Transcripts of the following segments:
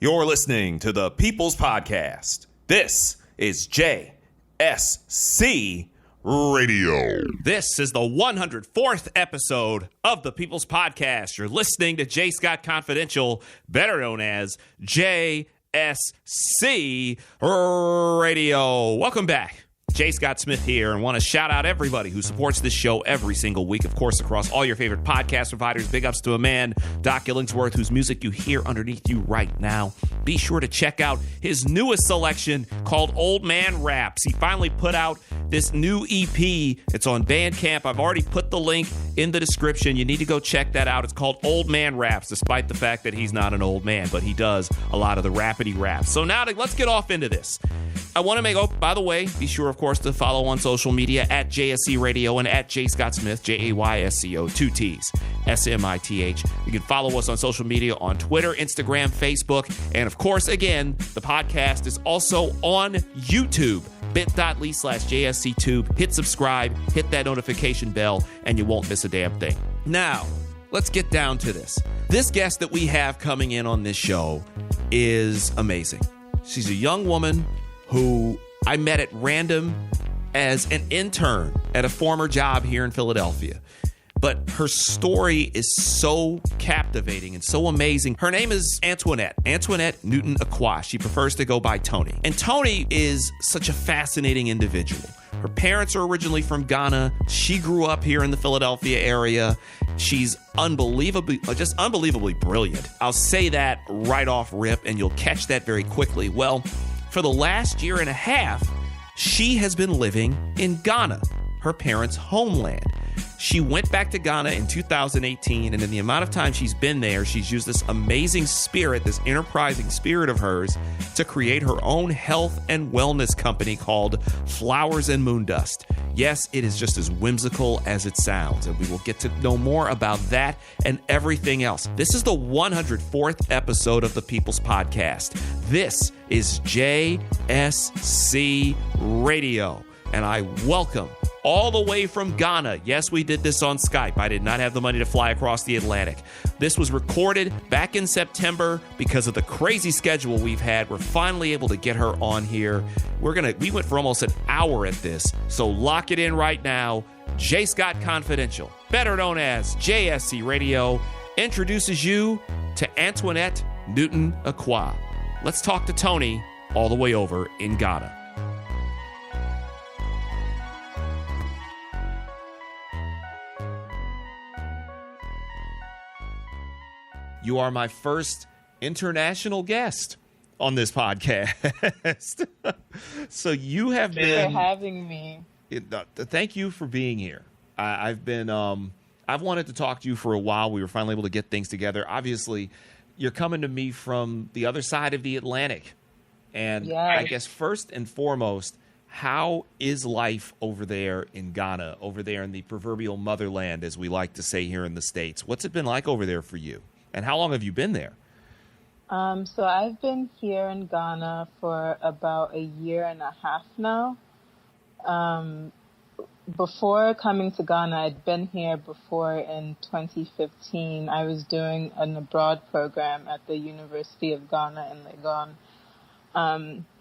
You're listening to the People's Podcast. This is JSC Radio. This is the 104th episode of the People's Podcast. You're listening to J. Scott Confidential, better known as JSC Radio. Welcome back. J. Scott Smith here, and want to shout out everybody who supports this show every single week, of course, across all your favorite podcast providers. Big ups to a man, Doc Illingsworth, whose music you hear underneath you right now. Be sure to check out his newest selection called Old Man Raps. He finally put out this new EP. It's on Bandcamp. I've already put the link in the description. You need to go check that out. It's called Old Man Raps, despite the fact that he's not an old man, but he does a lot of the rapidy raps. So now let's get off into this. I want to make, by the way, be sure, of course, to follow on social media at JSC Radio and at J. Scott Smith, JAYSCO, 2 T's, SMITH. You can follow us on social media on Twitter, Instagram, Facebook, and of course, again, the podcast is also on YouTube, bit.ly/JSCTube. Hit subscribe, hit that notification bell, and you won't miss a damn thing. Now, let's get down to this. This guest that we have coming in on this show is amazing. She's a young woman who I met at random as an intern at a former job here in Philadelphia. But her story is so captivating and so amazing. Her name is Antoinette Newton-Acquah. She prefers to go by Toni. And Toni is such a fascinating individual. Her parents are originally from Ghana. She grew up here in the Philadelphia area. She's unbelievably brilliant. I'll say that right off rip, and you'll catch that very quickly. Well, for the last year and a half, she has been living in Ghana, her parents' homeland. She went back to Ghana in 2018, and in the amount of time she's been there, she's used this amazing spirit, this enterprising spirit of hers, to create her own health and wellness company called Flowers Moondust. Yes, it is just as whimsical as it sounds, and we will get to know more about that and everything else. This is the 104th episode of the People's Podcast. This is JSC Radio, and I welcome all the way from Ghana. Yes, we did this on Skype. I did not have the money to fly across the Atlantic. This was recorded back in September. Because of the crazy schedule we've had, we're finally able to get her on here. We went for almost an hour at this, so lock it in right now. J. Scott Confidential, better known as JSC Radio, introduces you to Antoinette Newton-Acquah. Let's talk to Toni all the way over in Ghana. You are my first international guest on this podcast. So you have been... Thanks for having me. Thank you for being here. I've wanted to talk to you for a while. We were finally able to get things together. Obviously, you're coming to me from the other side of the Atlantic. And yes. I guess first and foremost, how is life over there in Ghana, over there in the proverbial motherland, as we like to say here in the States? What's it been like over there for you? And how long have you been there? So I've been here in Ghana for about a year and a half now. Before coming to Ghana, I'd been here before in 2015. I was doing an abroad program at the University of Ghana in Legon.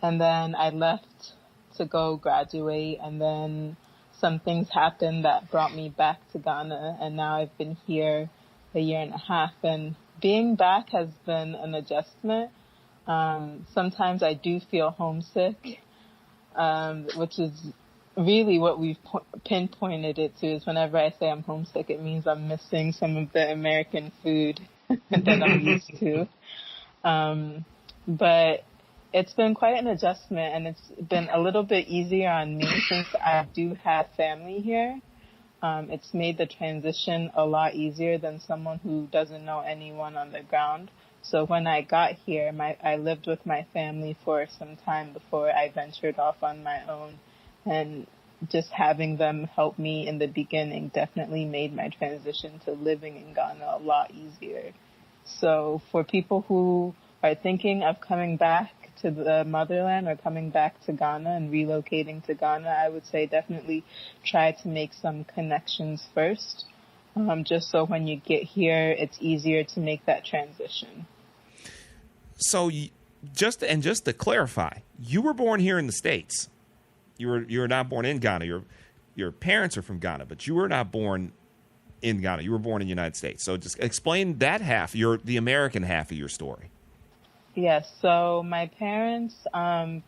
And then I left to go graduate, and then some things happened that brought me back to Ghana, and now I've been here a year and a half, and being back has been an adjustment. Sometimes I do feel homesick, which is really what we've pinpointed it to, is whenever I say I'm homesick, it means I'm missing some of the American food that I'm used to. But it's been quite an adjustment, and it's been a little bit easier on me since I do have family here. It's made the transition a lot easier than someone who doesn't know anyone on the ground. So when I got here, I lived with my family for some time before I ventured off on my own. And just having them help me in the beginning definitely made my transition to living in Ghana a lot easier. So for people who are thinking of coming back to the motherland or coming back to Ghana and relocating to Ghana, I would say definitely try to make some connections first, just so when you get here, it's easier to make that transition. So just to clarify, you were born here in the States. You were not born in Ghana. Your parents are from Ghana, but you were not born in Ghana. You were born in the United States. So just explain that half, the American half of your story. Yes. So my parents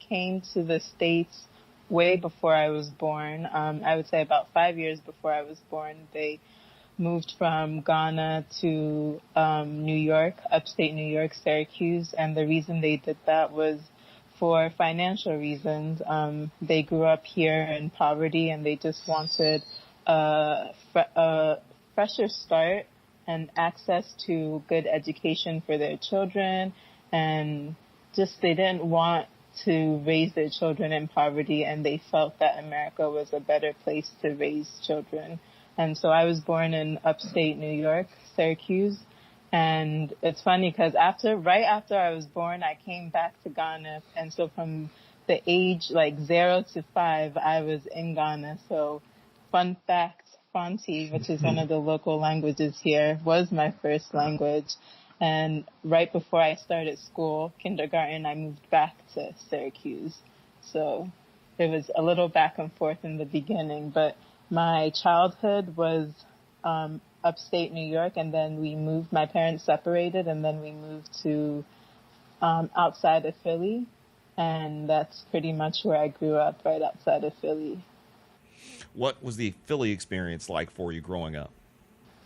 came to the States way before I was born. I would say about 5 years before I was born. They moved from Ghana to New York, upstate New York, Syracuse. And the reason they did that was for financial reasons. They grew up here in poverty and they just wanted a fresher start and access to good education for their children. And just they didn't want to raise their children in poverty, and they felt that America was a better place to raise children. And so I was born in upstate New York, Syracuse. And it's funny because right after I was born, I came back to Ghana. And so from the age like 0 to 5, I was in Ghana. So fun fact, Fanti, which is one of the local languages here, was my first language. And right before I started school, kindergarten, I moved back to Syracuse. So it was a little back and forth in the beginning, but my childhood was upstate New York, and then my parents separated, and then we moved to outside of Philly, and that's pretty much where I grew up, right outside of Philly. What was the Philly experience like for you growing up?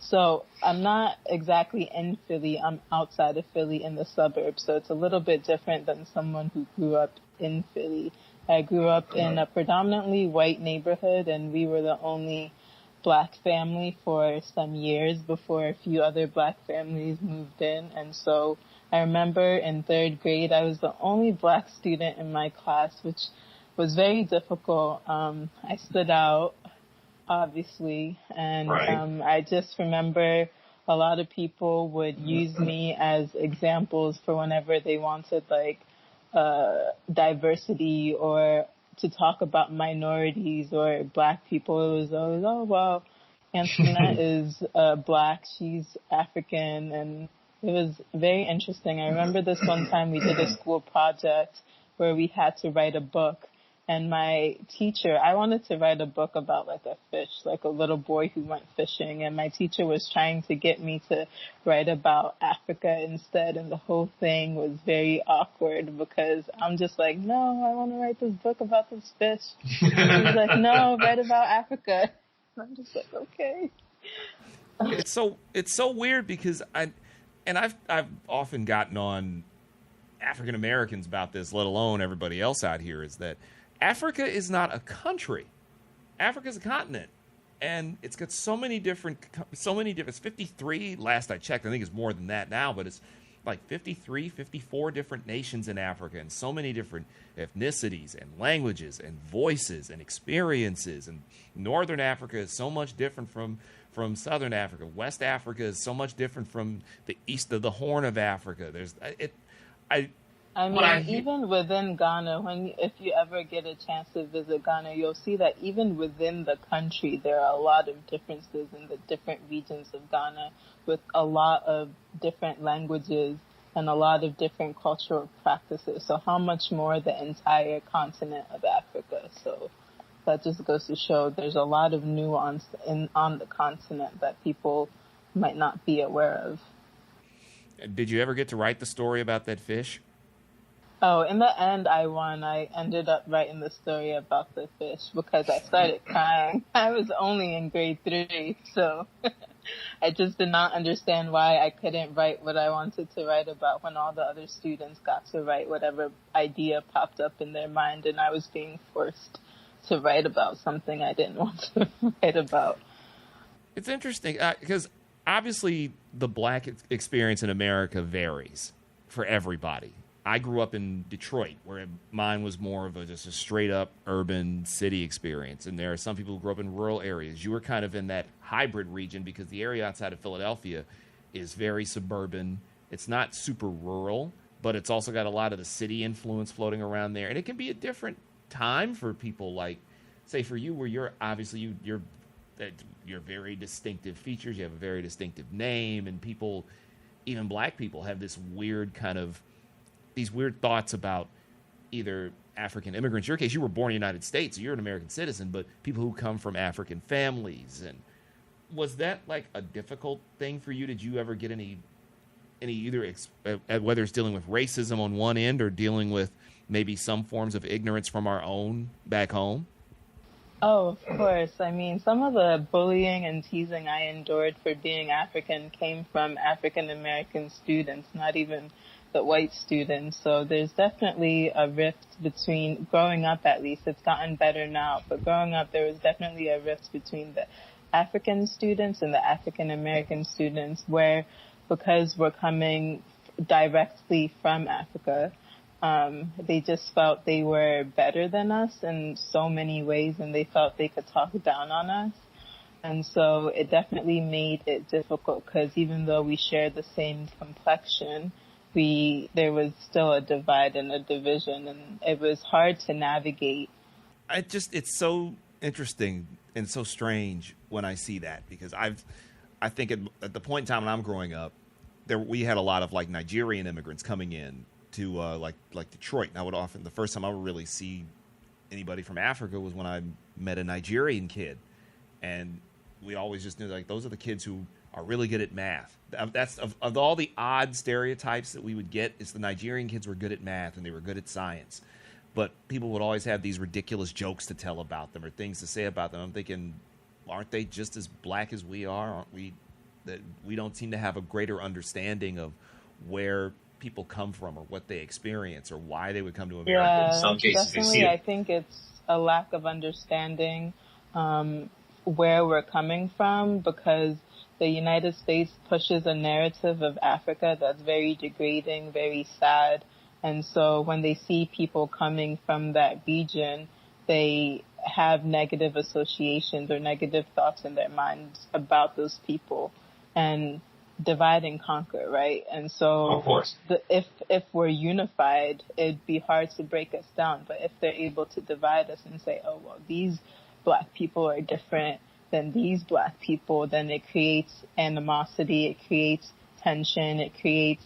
So I'm not exactly in Philly. I'm outside of Philly in the suburbs. So it's a little bit different than someone who grew up in Philly. I grew up in a predominantly white neighborhood, and we were the only black family for some years before a few other black families moved in. And so I remember in 3rd grade, I was the only black student in my class, which was very difficult. I stood out, obviously, and I just remember a lot of people would use me as examples for whenever they wanted like diversity or to talk about minorities or black people. It was always, oh well, Antoinette is black, she's African, and it was very interesting. I remember this one time we did a school project where we had to write a book. And my teacher, I wanted to write a book about like a fish, like a little boy who went fishing. And my teacher was trying to get me to write about Africa instead. And the whole thing was very awkward because I'm just like, no, I want to write this book about this fish. She's like, no, write about Africa. And I'm just like, okay. It's so weird because I've often gotten on African Americans about this, let alone everybody else out here, is that Africa is not a country. Africa is a continent, and it's got so many different. It's 53. Last I checked, I think it's more than that now, but it's like 53, 54 different nations in Africa, and so many different ethnicities and languages and voices and experiences. And Northern Africa is so much different from Southern Africa. West Africa is so much different from the east of the Horn of Africa. I mean, even within Ghana, if you ever get a chance to visit Ghana, you'll see that even within the country, there are a lot of differences in the different regions of Ghana with a lot of different languages and a lot of different cultural practices. So how much more the entire continent of Africa? So that just goes to show there's a lot of nuance on the continent that people might not be aware of. Did you ever get to write the story about that fish? Oh, in the end, I won. I ended up writing the story about the fish because I started crying. I was only in grade 3, so I just did not understand why I couldn't write what I wanted to write about when all the other students got to write whatever idea popped up in their mind, and I was being forced to write about something I didn't want to write about. It's interesting because obviously the black experience in America varies for everybody. I grew up in Detroit, where mine was more of just a straight-up urban city experience. And there are some people who grew up in rural areas. You were kind of in that hybrid region because the area outside of Philadelphia is very suburban. It's not super rural, but it's also got a lot of the city influence floating around there. And it can be a different time for people like, say, for you, where you're obviously, you're very distinctive features. You have a very distinctive name, and people, even black people, have this weird kind of these weird thoughts about either African immigrants. In your case, you were born in the United States, so you're an American citizen, but people who come from African families. And was that like a difficult thing for you? Did you ever get any either whether it's dealing with racism on one end or dealing with maybe some forms of ignorance from our own back home? Oh, of course. I mean, some of the bullying and teasing I endured for being African came from African American students, not even the white students. So there's definitely a rift between, growing up at least, it's gotten better now, but growing up there was definitely a rift between the African students and the African American students, where because we're coming directly from Africa, they just felt they were better than us in so many ways, and they felt they could talk down on us. And so it definitely made it difficult, because even though we shared the same complexion, there was still a divide and a division, and it was hard to navigate. It's so interesting and so strange when I see that, because I think at the point in time when I'm growing up, we had a lot of like Nigerian immigrants coming in to like Detroit. And the first time I would really see anybody from Africa was when I met a Nigerian kid, and we always just knew like those are the kids who are really good at math. That's of all the odd stereotypes that we would get, is the Nigerian kids were good at math and they were good at science. But people would always have these ridiculous jokes to tell about them or things to say about them. I'm thinking, aren't they just as black as we are? Aren't we? That we don't seem to have a greater understanding of where people come from or what they experience or why they would come to America. Yeah, in some cases, definitely. I think it's a lack of understanding where we're coming from, because the United States pushes a narrative of Africa that's very degrading, very sad. And so when they see people coming from that region, they have negative associations or negative thoughts in their minds about those people, and divide and conquer, right? And so of course, if we're unified, it'd be hard to break us down. But if they're able to divide us and say, oh, well, these black people are different than these black people, then it creates animosity, it creates tension, it creates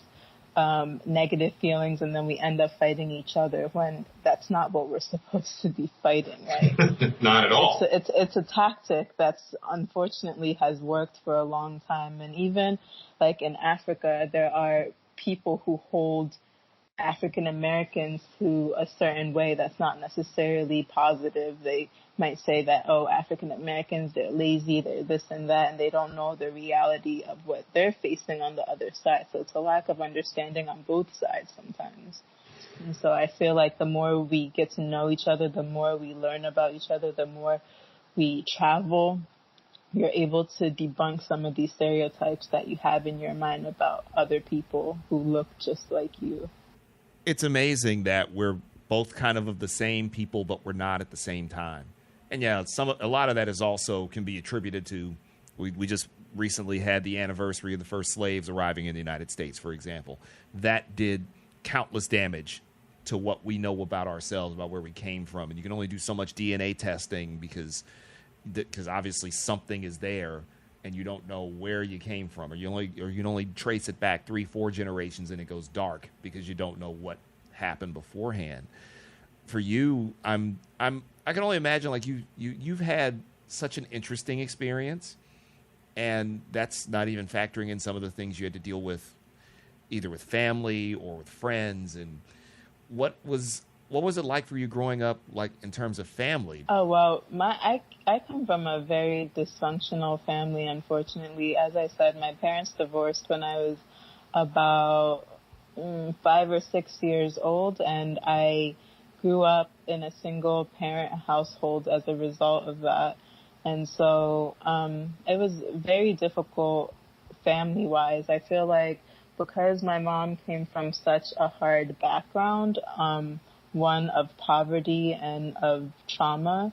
negative feelings, and then we end up fighting each other when that's not what we're supposed to be fighting, right? Not at all. It's a tactic that's unfortunately has worked for a long time. And even like in Africa, there are people who hold African Americans to a certain way that's not necessarily positive. They might say that, oh, African Americans, they're lazy, they're this and that, and they don't know the reality of what they're facing on the other side. So it's a lack of understanding on both sides sometimes. And so I feel like the more we get to know each other, the more we learn about each other, the more we travel, you're able to debunk some of these stereotypes that you have in your mind about other people who look just like you. It's amazing that we're both kind of the same people, but we're not at the same time. And yeah, a lot of that is also can be attributed to, we just recently had the anniversary of the first slaves arriving in the United States, for example. That did countless damage to what we know about ourselves, about where we came from. And you can only do so much DNA testing because obviously something is there and you don't know where you came from, or you can only trace it back 3-4 generations and it goes dark because you don't know what happened beforehand. For you, I can only imagine, like you've had such an interesting experience, and that's not even factoring in some of the things you had to deal with, either with family or with friends. And what was it like for you growing up, like in terms of family? Oh, well, I come from a very dysfunctional family, unfortunately. As I said, my parents divorced when I was about 5 or 6 years old, and I grew up in a single parent household as a result of that. And so it was very difficult family-wise. I feel like because my mom came from such a hard background, one of poverty and of trauma,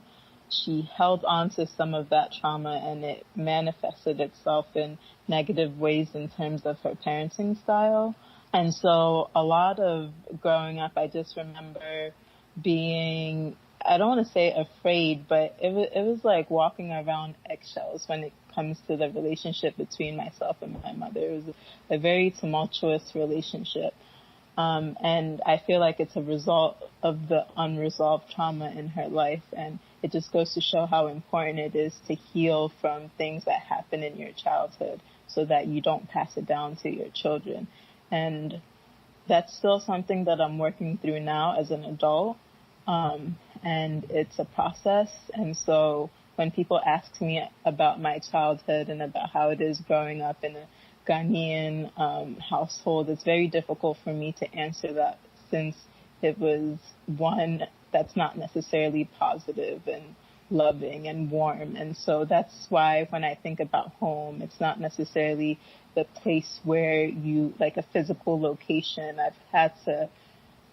she held on to some of that trauma, and it manifested itself in negative ways in terms of her parenting style. And so a lot of growing up, I just remember being, I don't want to say afraid, but it was like walking around eggshells when it comes to the relationship between myself and my mother. It was a very tumultuous relationship. And I feel like it's a result of the unresolved trauma in her life. And it just goes to show how important it is to heal from things that happen in your childhood so that you don't pass it down to your children. And that's still something that I'm working through now as an adult. And it's a process. And so when people ask me about my childhood and about how it is growing up in a Ghanaian household, it's very difficult for me to answer that, since it was one that's not necessarily positive and loving and warm. And so that's why when I think about home, it's not necessarily the place where you, like a physical location. I've had to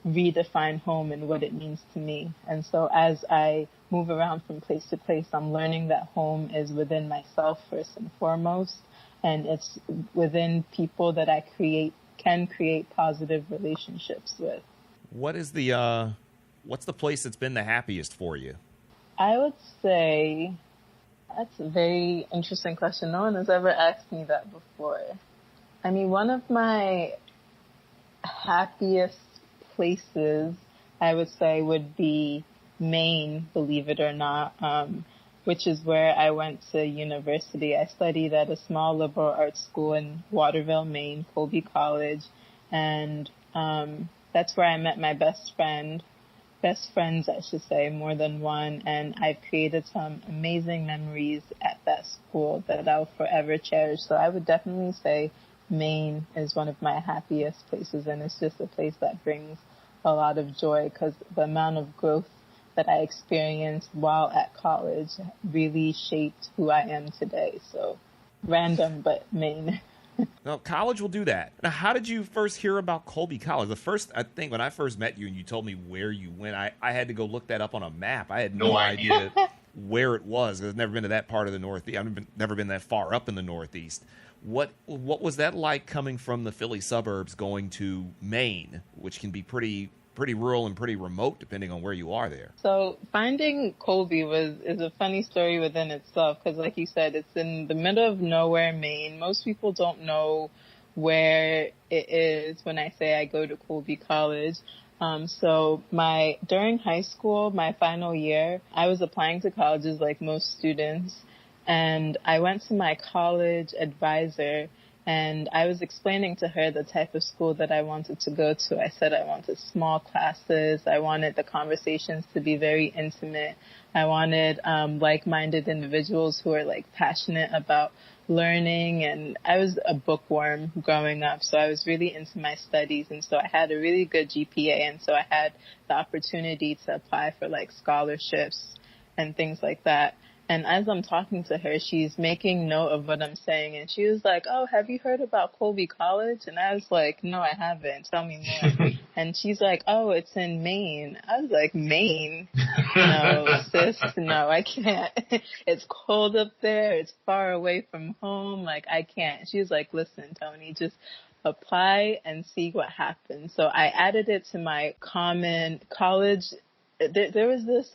redefine home and what it means to me. And so as I move around from place to place, I'm learning that home is within myself first and foremost, and it's within people that I can create positive relationships with. What's the place that's been the happiest for you? I would say that's a very interesting question. No one has ever asked me that before. I mean, one of my happiest places, I would say, would be Maine, believe it or not, which is where I went to university. I studied at a small liberal arts school in Waterville, Maine, Colby College, and that's where I met my best friends, I should say, more than one, and I've created some amazing memories at that school that I'll forever cherish. So I would definitely say Maine is one of my happiest places, and it's just a place that brings a lot of joy because the amount of growth that I experienced while at college really shaped who I am today. So random, but Maine. No, college will do that. Now, how did you first hear about Colby College? I think when I first met you and you told me where you went, I had to go look that up on a map. I had no idea where it was. I've never been to that part of the Northeast. I've never been that far up in the Northeast. What was that like coming from the Philly suburbs going to Maine, which can be pretty rural and pretty remote depending on where you are there? So finding Colby is a funny story within itself because, like you said, it's in the middle of nowhere, Maine. Most people don't know where it is when I say I go to Colby College. So during high school, my final year, I was applying to colleges like most students, and I went to my college advisor and I was explaining to her the type of school that I wanted to go to. I said I wanted small classes. I wanted the conversations to be very intimate. I wanted like-minded individuals who are passionate about learning. And I was a bookworm growing up, so I was really into my studies. And so I had a really good GPA. And so I had the opportunity to apply for scholarships and things like that. And as I'm talking to her, she's making note of what I'm saying. And she was like, "Oh, have you heard about Colby College?" And I was like, "No, I haven't. Tell me more." And she's like, "Oh, it's in Maine." I was like, "Maine? No, sis, no, I can't. It's cold up there. It's far away from home. I can't." She was like, "Listen, Toni, just apply and see what happens." So I added it to my common college. There was this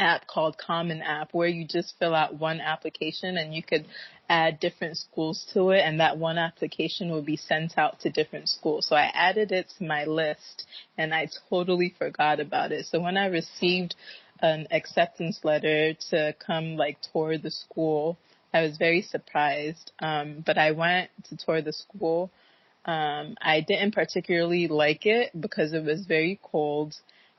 app called Common App where you just fill out one application and you could add different schools to it, and that one application will be sent out to different schools. So I added it to my list and I totally forgot about it. So when I received an acceptance letter to come tour the school, I was very surprised. But I went to tour the school. I didn't particularly like it because it was very cold.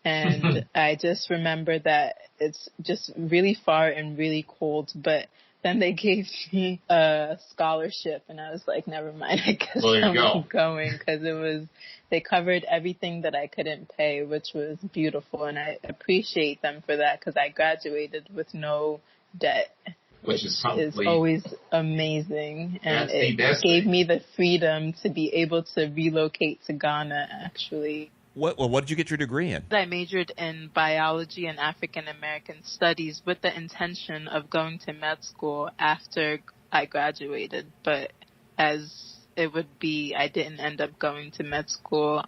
And I just remember that it's just really far and really cold. But then they gave me a scholarship, and I was like, never mind, I guess I'm going, because they covered everything that I couldn't pay, which was beautiful. And I appreciate them for that because I graduated with no debt. Which is always amazing. And it gave me the freedom to be able to relocate to Ghana, actually. What did you get your degree in? I majored in biology and African American studies with the intention of going to med school after I graduated. But as it would be, I didn't end up going to med school.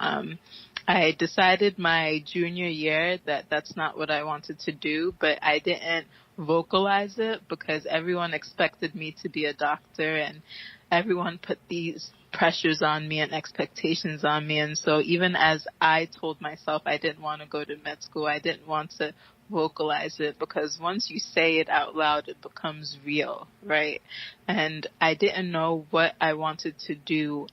I decided my junior year that that's not what I wanted to do, but I didn't vocalize it because everyone expected me to be a doctor and everyone put these pressures on me and expectations on me. And so even as I told myself I didn't want to go to med school, I didn't want to vocalize it, because once you say it out loud, it becomes real, right? And I didn't know what I wanted to do,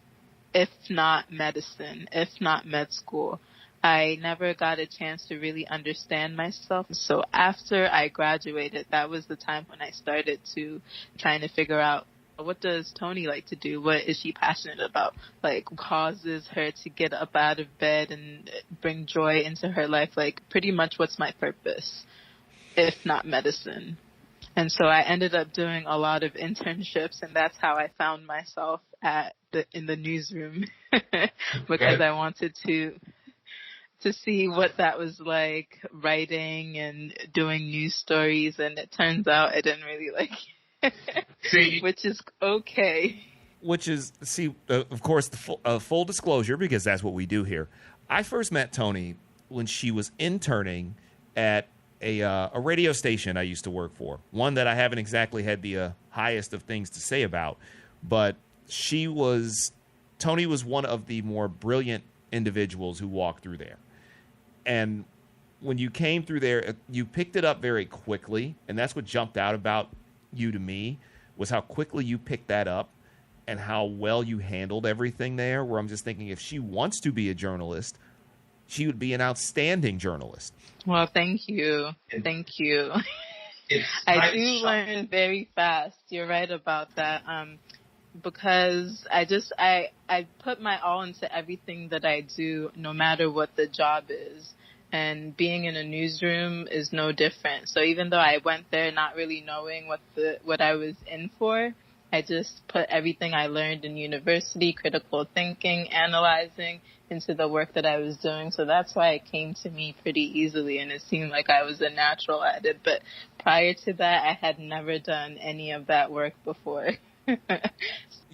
if not medicine, if not med school. I never got a chance to really understand myself. So after I graduated, that was the time when I started to trying to figure out, what does Toni like to do? What is she passionate about? Like, causes her to get up out of bed and bring joy into her life? Like, pretty much what's my purpose, if not medicine? And so I ended up doing a lot of internships, and that's how I found myself in the newsroom because I wanted to see what that was like, writing and doing news stories, and it turns out I didn't really like it. See, which is okay. Which is, of course, the full disclosure, because that's what we do here. I first met Toni when she was interning at a radio station I used to work for, one that I haven't exactly had the highest of things to say about, but Toni was one of the more brilliant individuals who walked through there. And when you came through there, you picked it up very quickly, and that's what jumped out about you to me, was how quickly you picked that up and how well you handled everything there, where I'm just thinking, if she wants to be a journalist, she would be an outstanding journalist. Well, thank you. Thank you. I do learn very fast. You're right about that. Because I put my all into everything that I do, no matter what the job is. And being in a newsroom is no different. So even though I went there not really knowing what I was in for, I just put everything I learned in university, critical thinking, analyzing, into the work that I was doing. So that's why it came to me pretty easily, and it seemed like I was a natural at it. But prior to that, I had never done any of that work before.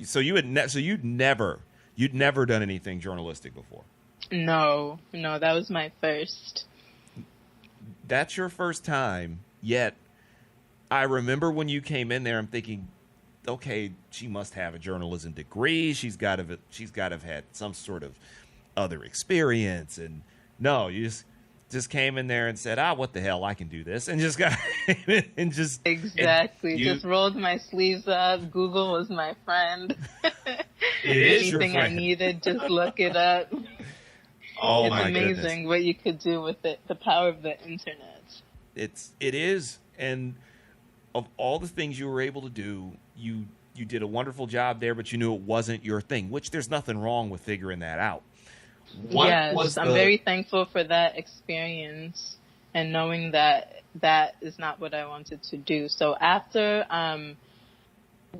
So you'd never done anything journalistic before? No, that was my first. That's your first time, yet I remember when you came in there, I'm thinking, okay, she must have a journalism degree. She's got to have had some sort of other experience. And no, you just came in there and said, what the hell, I can do this. And just got and just exactly. Just rolled my sleeves up. Google was my friend. It is your friend. Anything I needed, just look it up. Oh, it's my amazing goodness. What you could do with it, the power of the internet. It is. And of all the things you were able to do, you did a wonderful job there, but you knew it wasn't your thing, which there's nothing wrong with figuring that out. Yes, I'm very thankful for that experience and knowing that that is not what I wanted to do. So after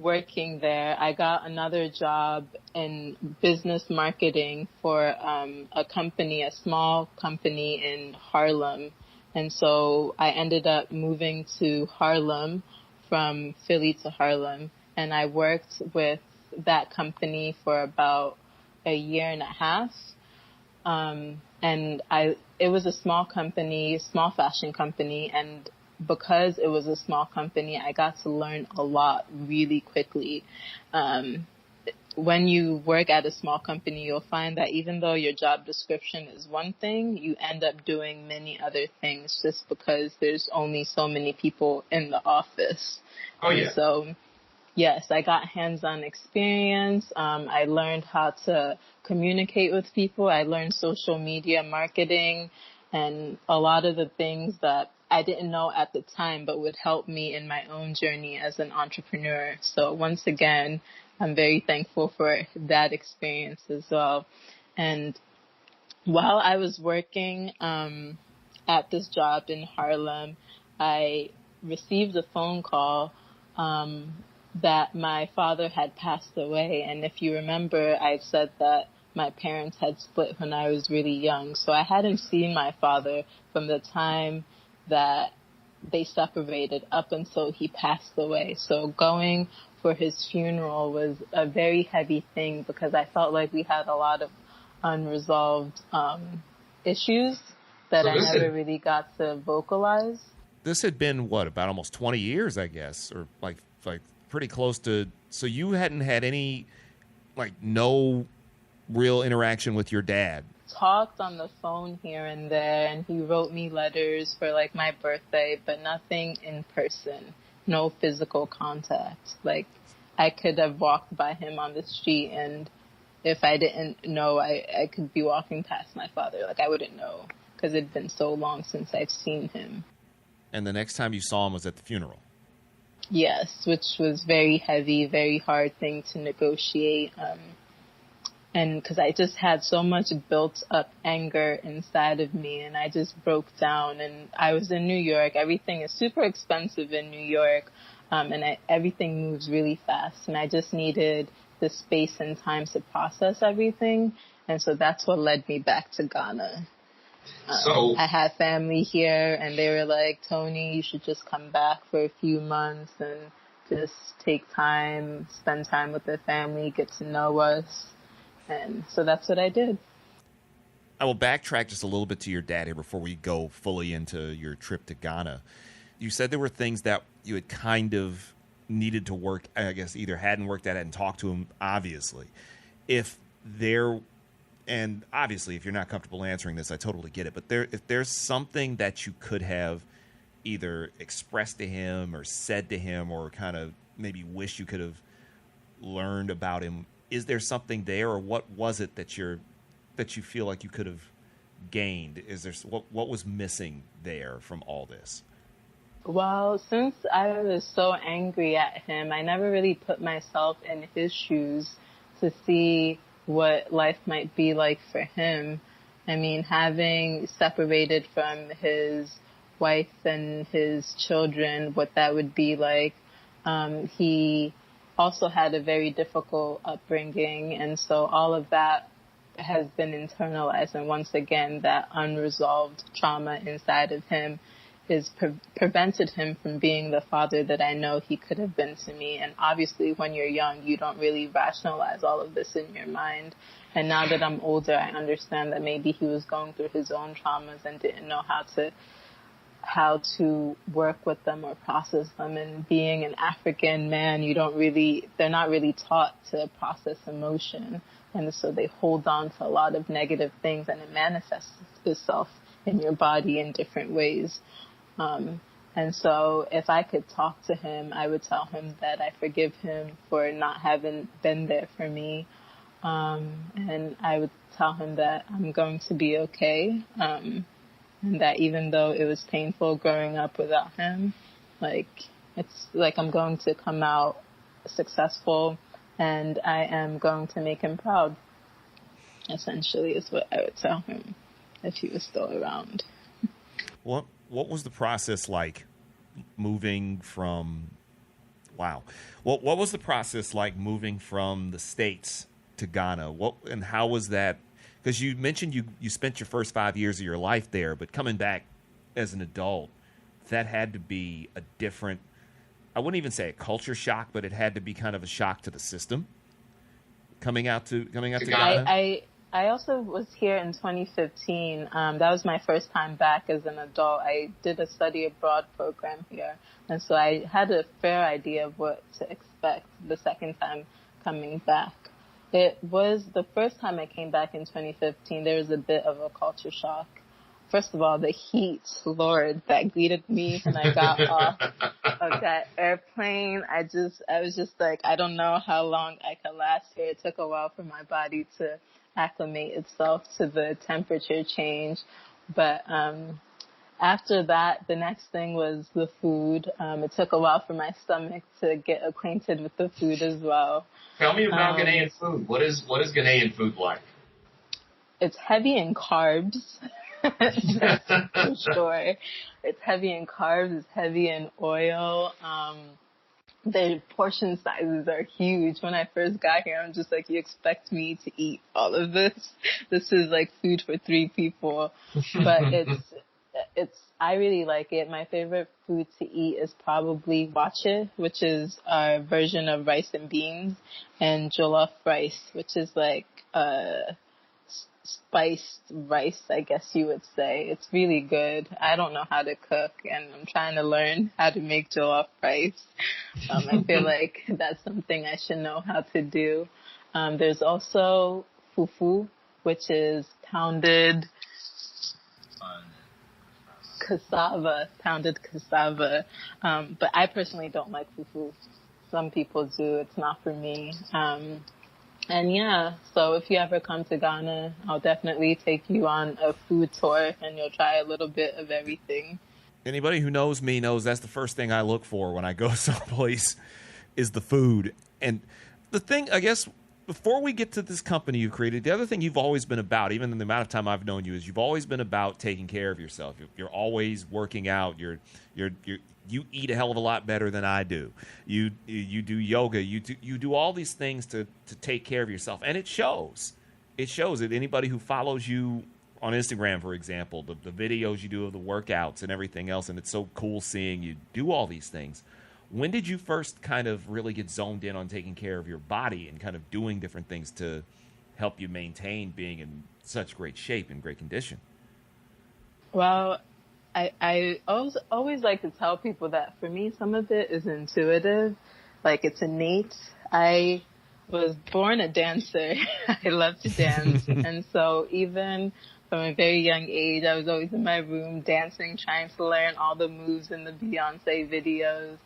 working there, I got another job in business marketing for a small company in Harlem. And so I ended up moving to Harlem from Philly to Harlem. And I worked with that company for about a year and a half. And it was a small company, small fashion company. And because it was a small company, I got to learn a lot really quickly. When you work at a small company, you'll find that even though your job description is one thing, you end up doing many other things just because there's only so many people in the office. Oh, yeah. And so, yes, I got hands-on experience. I learned how to communicate with people. I learned social media marketing and a lot of the things that I didn't know at the time, but would help me in my own journey as an entrepreneur. So once again, I'm very thankful for that experience as well. And while I was working at this job in Harlem, I received a phone call that my father had passed away. And if you remember, I said that my parents had split when I was really young. So I hadn't seen my father from the time that they separated up until he passed away. So going for his funeral was a very heavy thing because I felt like we had a lot of unresolved issues that I never really got to vocalize. This had been, about almost 20 years, I guess, or like pretty close to, so you hadn't had any like no real interaction with your dad? Talked on the phone here and there, and he wrote me letters for like my birthday, but nothing in person, no physical contact. Like I could have walked by him on the street, and if I didn't know, I could be walking past my father. Like I wouldn't know because it'd been so long since I've seen him. And the next time you saw him was at the funeral? Yes, which was very heavy, very hard thing to negotiate. And because I just had so much built up anger inside of me, and I just broke down. And I was in New York. Everything is super expensive in New York, and everything moves really fast. And I just needed the space and time to process everything. And so that's what led me back to Ghana. So I had family here, and they were like, Toni, you should just come back for a few months and just take time, spend time with the family, get to know us. And so that's what I did. I will backtrack just a little bit to your dad here before we go fully into your trip to Ghana. You said there were things that you had kind of needed to work, I guess either hadn't worked at it and talked to him, obviously. And obviously, if you're not comfortable answering this, I totally get it. But if there's something that you could have either expressed to him or said to him or kind of maybe wish you could have learned about him, is there something there, or what was it that you feel like you could have gained? Is there what was missing there from all this? Well, since I was so angry at him, I never really put myself in his shoes to see what life might be like for him. I mean, having separated from his wife and his children, what that would be like. He also had a very difficult upbringing, and so all of that has been internalized. And once again, that unresolved trauma inside of him has prevented him from being the father that I know he could have been to me. And obviously, when you're young, you don't really rationalize all of this in your mind. And now that I'm older, I understand that maybe he was going through his own traumas and didn't know how to work with them or process them. And being an African man, they're not really taught to process emotion. And so they hold on to a lot of negative things, and it manifests itself in your body in different ways. And so if I could talk to him, I would tell him that I forgive him for not having been there for me. And I would tell him that I'm going to be okay. And that even though it was painful growing up without him, it's like I'm going to come out successful, and I am going to make him proud, essentially, is what I would tell him if he was still around. What was the process like moving from, what was the process like moving from the States to Ghana? And how was that? Because you mentioned you spent your first 5 years of your life there, but coming back as an adult, that had to be a different, I wouldn't even say a culture shock, but it had to be kind of a shock to the system coming out to Ghana. I also was here in 2015. That was my first time back as an adult. I did a study abroad program here, and so I had a fair idea of what to expect the second time coming back. It was the first time I came back in 2015. There was a bit of a culture shock. First of all, the heat, Lord, that greeted me when I got off of that airplane. I was just like, I don't know how long I could last here. It took a while for my body to acclimate itself to the temperature change. But after that, the next thing was the food. It took a while for my stomach to get acquainted with the food as well. Tell me about Ghanaian food. What is Ghanaian food like? It's heavy in carbs. That's for sure. It's heavy in carbs. It's heavy in oil. The portion sizes are huge. When I first got here, I'm just like, you expect me to eat all of this? This is like food for 3 people. But I really like it. My favorite food to eat is probably wache, which is our version of rice and beans, and jollof rice, which is like spiced rice, I guess you would say. It's really good. I don't know how to cook, and I'm trying to learn how to make jollof rice. I feel like that's something I should know how to do. There's also fufu, which is pounded cassava. But I personally don't like fufu. Some people do. It's not for me. And yeah, so if you ever come to Ghana, I'll definitely take you on a food tour and you'll try a little bit of everything. Anybody who knows me knows that's the first thing I look for when I go someplace is the food. And the thing, I guess, before we get to this company you created, the other thing you've always been about, even in the amount of time I've known you, is you've always been about taking care of yourself. You're always working out. You eat a hell of a lot better than I do. You do yoga. You do all these things to take care of yourself, and it shows. It shows that anybody who follows you on Instagram, for example, the videos you do of the workouts and everything else, and it's so cool seeing you do all these things. When did you first kind of really get zoned in on taking care of your body and kind of doing different things to help you maintain being in such great shape and great condition? Well, I always like to tell people that for me, some of it is intuitive, like it's innate. I was born a dancer. I love to dance. And so even from a very young age, I was always in my room dancing, trying to learn all the moves in the Beyonce videos.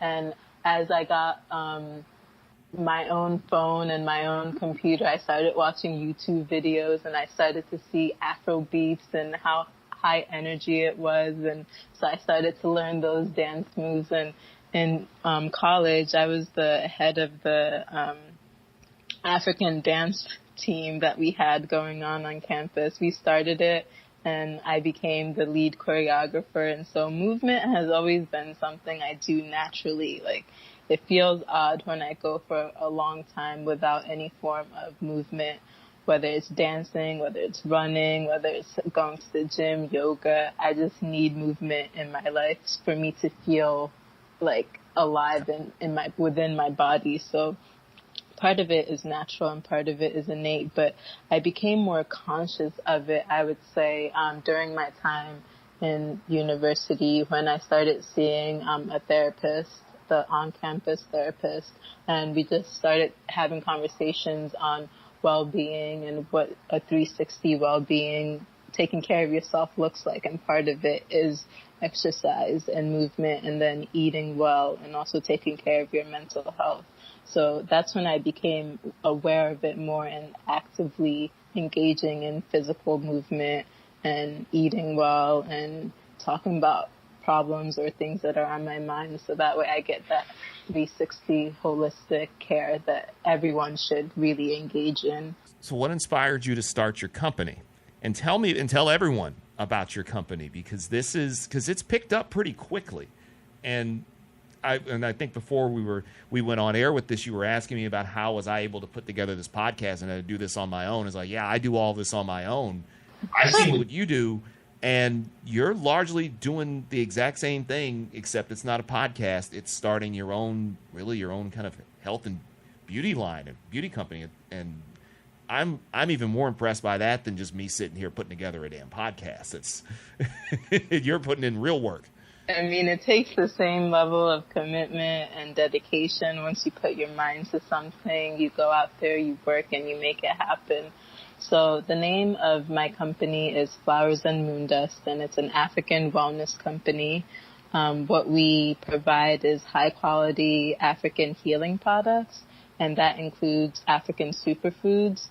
And as I got my own phone and my own computer, I started watching YouTube videos and I started to see Afro beats and how high energy it was. And so I started to learn those dance moves. And in college, I was the head of the African dance team that we had going on campus. We started it and I became the lead choreographer. And so movement has always been something I do naturally. Like, it feels odd when I go for a long time without any form of movement, whether it's dancing, whether it's running, whether it's going to the gym, yoga. I just need movement in my life for me to feel like alive within my body. So part of it is natural and part of it is innate, but I became more conscious of it, I would say, during my time in university when I started seeing a therapist, the on-campus therapist, and we just started having conversations on well-being and what a 360 well-being, taking care of yourself looks like. And part of it is exercise and movement and then eating well and also taking care of your mental health. So that's when I became aware of it more and actively engaging in physical movement and eating well and talking about problems or things that are on my mind. So that way I get that 360 holistic care that everyone should really engage in. So what inspired you to start your company? And tell everyone about your company, because it's picked up pretty quickly. And I think before we went on air with this, you were asking me about how was I able to put together this podcast and to do this on my own. It's like, yeah, I do all this on my own. I see what you do, and you're largely doing the exact same thing, except it's not a podcast. It's starting your own kind of health and beauty line and beauty company. And I'm even more impressed by that than just me sitting here putting together a damn podcast. It's you're putting in real work. I mean, it takes the same level of commitment and dedication. Once you put your mind to something, you go out there, you work, and you make it happen. So the name of my company is Flowers Moondust, and it's an African wellness company. What we provide is high-quality African healing products, and that includes African superfoods,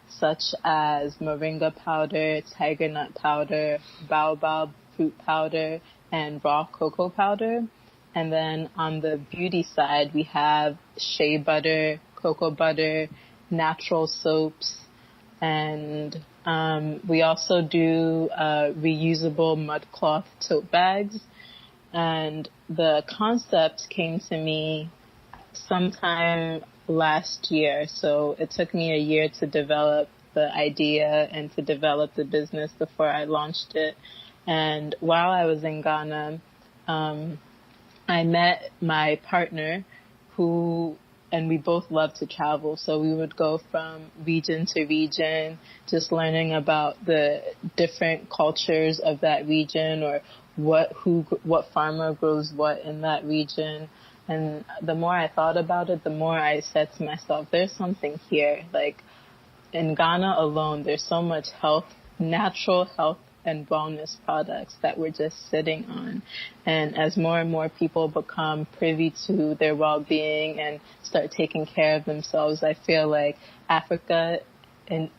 such as moringa powder, tiger nut powder, baobab fruit powder, and raw cocoa powder. And then on the beauty side, we have shea butter, cocoa butter, natural soaps, and we also do reusable mud cloth tote bags. And the concept came to me sometime last year. So it took me a year to develop the idea and to develop the business before I launched it. And while I was in Ghana, I met my partner and we both love to travel. So we would go from region to region, just learning about the different cultures of that region or what farmer grows what in that region. And the more I thought about it, the more I said to myself, there's something here. Like in Ghana alone, there's so much health, natural health and wellness products that we're just sitting on. And as more and more people become privy to their well-being and start taking care of themselves, I feel like Africa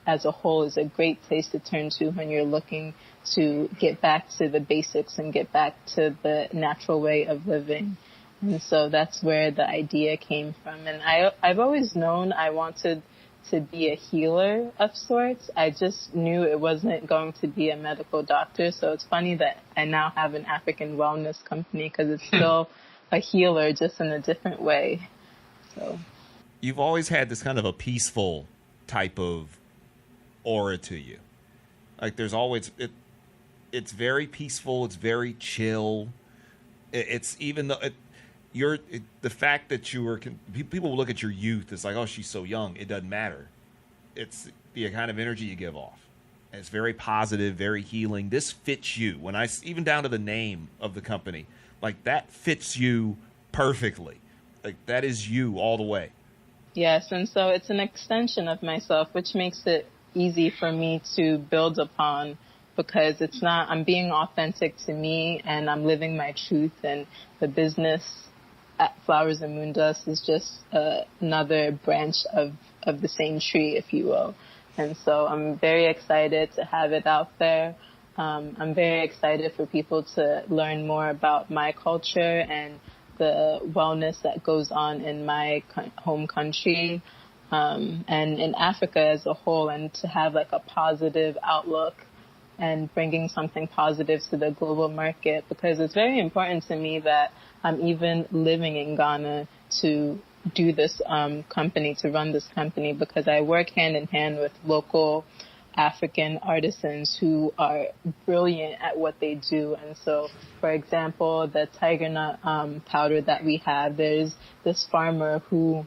as a whole is a great place to turn to when you're looking to get back to the basics and get back to the natural way of living. And so that's where the idea came from. And I've always known I wanted to be a healer of sorts. I just knew it wasn't going to be a medical doctor. So it's funny that I now have an African wellness company because it's still a healer, just in a different way. So you've always had this kind of a peaceful type of aura to you. Like there's always it's very peaceful. It's very chill. It's even though the fact that you were people will look at your youth as like, oh, she's so young. It doesn't matter. It's the kind of energy you give off. And it's very positive, very healing. This fits you. When even down to the name of the company, like that fits you perfectly. Like that is you all the way. Yes, and so it's an extension of myself, which makes it easy for me to build upon, because I'm being authentic to me and I'm living my truth, and the business at Flowers and Moondust is just another branch of the same tree, if you will. And so I'm very excited to have it out there. I'm very excited for people to learn more about my culture and the wellness that goes on in my home country, and in Africa as a whole, and to have like a positive outlook and bringing something positive to the global market, because it's very important to me that I'm even living in Ghana to do this company, to run this company, because I work hand in hand with local African artisans who are brilliant at what they do. And so, for example, the tiger nut powder that we have, there's this farmer who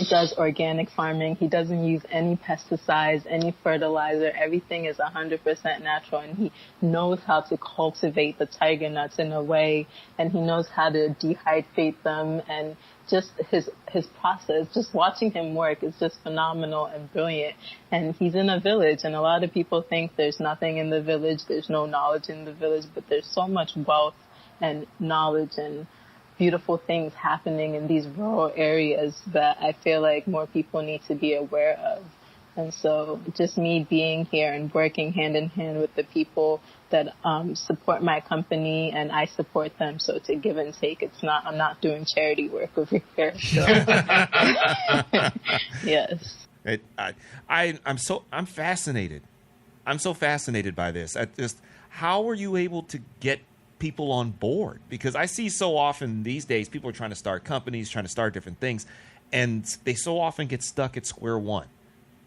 does organic farming. He doesn't use any pesticides, any fertilizer. Everything is 100% natural, and he knows how to cultivate the tiger nuts in a way, and he knows how to dehydrate them, and just his process, just watching him work is just phenomenal and brilliant. And he's in a village, and a lot of people think there's nothing in the village, there's no knowledge in the village, but there's so much wealth and knowledge and beautiful things happening in these rural areas that I feel like more people need to be aware of. And so just me being here and working hand in hand with the people that support my company, and I support them. So it's a give and take. I'm not doing charity work over here. So. Yes. I'm fascinated. I'm so fascinated by this. How are you able to get people on board? Because I see so often these days people are trying to start companies, trying to start different things, and they so often get stuck at square one.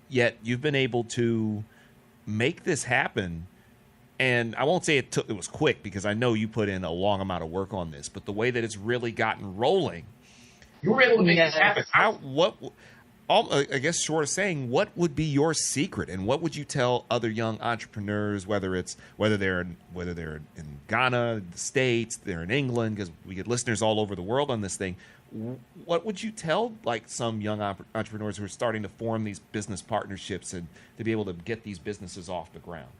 Yet you've been able to make this happen, and I won't say it was quick, because I know you put in a long amount of work on this, but the way that it's really gotten rolling, you were able to make this happen. I guess short of saying, what would be your secret, and what would you tell other young entrepreneurs, whether they're in Ghana, the States, they're in England, because we get listeners all over the world on this thing. What would you tell like some young entrepreneurs who are starting to form these business partnerships and to be able to get these businesses off the ground?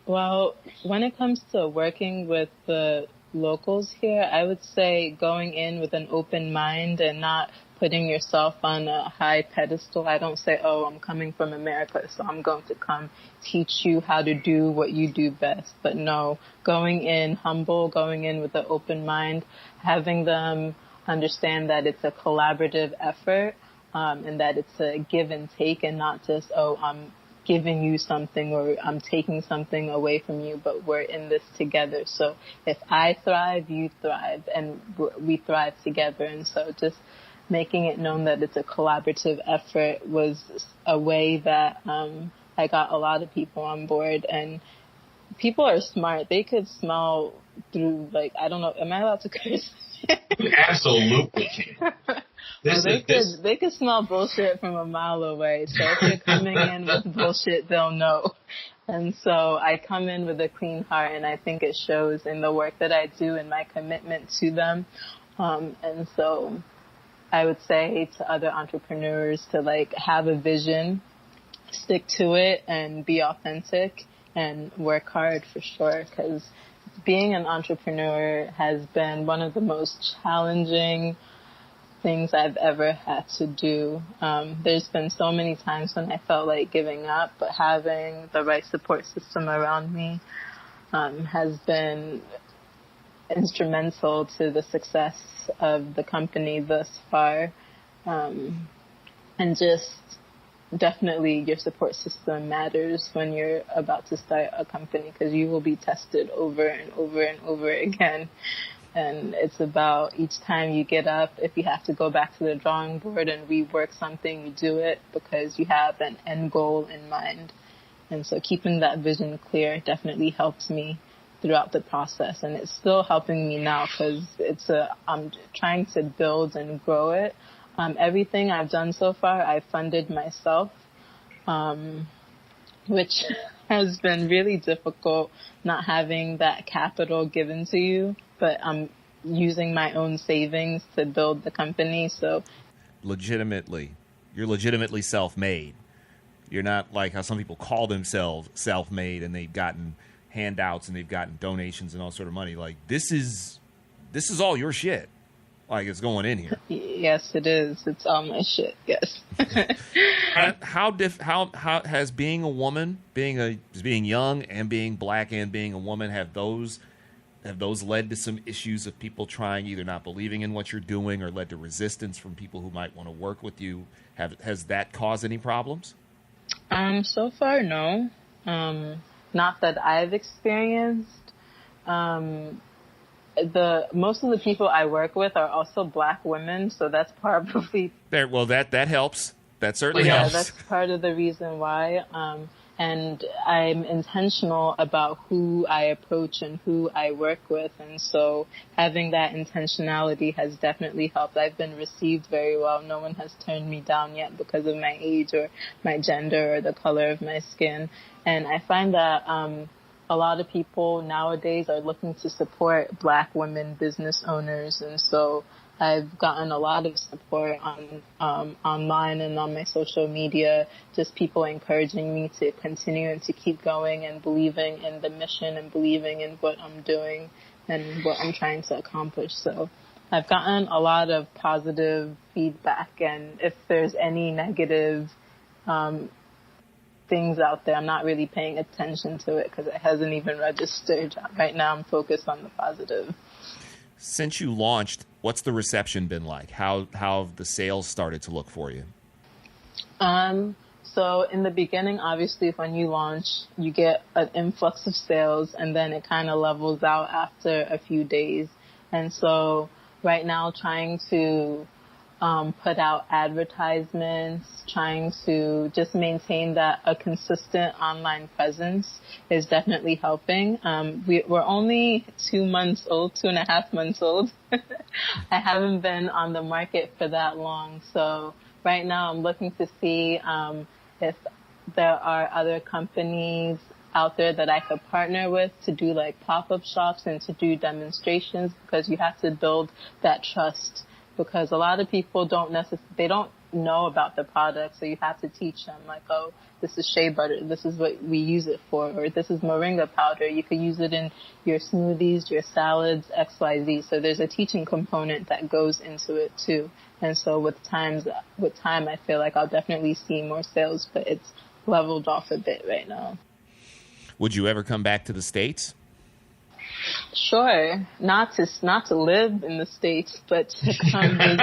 Well, when it comes to working with the locals here, I would say going in with an open mind and not putting yourself on a high pedestal. I don't say, oh, I'm coming from America, so I'm going to come teach you how to do what you do best. But no, going in humble, going in with an open mind, having them understand that it's a collaborative effort, and that it's a give and take, and not just, oh, I'm giving you something or I'm taking something away from you, but we're in this together. So if I thrive, you thrive, and we thrive together. And so just making it known that it's a collaborative effort was a way that I got a lot of people on board. And people are smart. They could smell through, like, I don't know, am I allowed to curse? Absolutely. They could smell bullshit from a mile away. So if you're coming in with bullshit, they'll know. And so I come in with a clean heart, and I think it shows in the work that I do and my commitment to them. And so I would say to other entrepreneurs to like have a vision, stick to it, and be authentic and work hard for sure. Because being an entrepreneur has been one of the most challenging things I've ever had to do. There's been so many times when I felt like giving up, but having the right support system around me has been instrumental to the success of the company thus far. And just definitely your support system matters when you're about to start a company, because you will be tested over and over and over again. And it's about each time you get up, if you have to go back to the drawing board and rework something, you do it because you have an end goal in mind. And so keeping that vision clear definitely helps me throughout the process. And it's still helping me now because I'm trying to build and grow it. Everything I've done so far, I've funded myself, which has been really difficult not having that capital given to you, but I'm using my own savings to build the company. So you're legitimately self-made. You're not like how some people call themselves self-made and they've gotten handouts and they've gotten donations and all sort of money. Like this is all your shit. Like it's going in here. Yes, it is. It's all my shit. Yes. How has being a woman, being young and being black and being a woman, have those led to some issues of people trying, either not believing in what you're doing or led to resistance from people who might want to work with you? Has that caused any problems? So far, no. Not that I've experienced. Most of the people I work with are also black women, so that's probably there. Well, that helps. That certainly helps. Yeah, that's part of the reason why. And I'm intentional about who I approach and who I work with, and so having that intentionality has definitely helped. I've been received very well. No one has turned me down yet because of my age or my gender or the color of my skin. And I find that a lot of people nowadays are looking to support black women business owners, and so I've gotten a lot of support on online and on my social media, just people encouraging me to continue and to keep going and believing in the mission and believing in what I'm doing and what I'm trying to accomplish. So I've gotten a lot of positive feedback, and if there's any negative things out there, I'm not really paying attention to it because it hasn't even registered. Right now I'm focused on the positive. Since you launched, what's the reception been like? How have the sales started to look for you? So in the beginning, obviously, when you launch, you get an influx of sales, and then it kind of levels out after a few days. And so right now, trying to put out advertisements, trying to just maintain a consistent online presence is definitely helping. We're only 2.5 months old. I haven't been on the market for that long. So right now I'm looking to see if there are other companies out there that I could partner with to do like pop-up shops and to do demonstrations, because you have to build that trust. Because a lot of people don't know about the product, so you have to teach them, like, oh, this is shea butter, this is what we use it for, or this is moringa powder, you could use it in your smoothies, your salads, XYZ. So there's a teaching component that goes into it too. And so with time, I feel like I'll definitely see more sales, but it's leveled off a bit right now. Would you ever come back to the States? Sure, not to live in the States, but to come visit.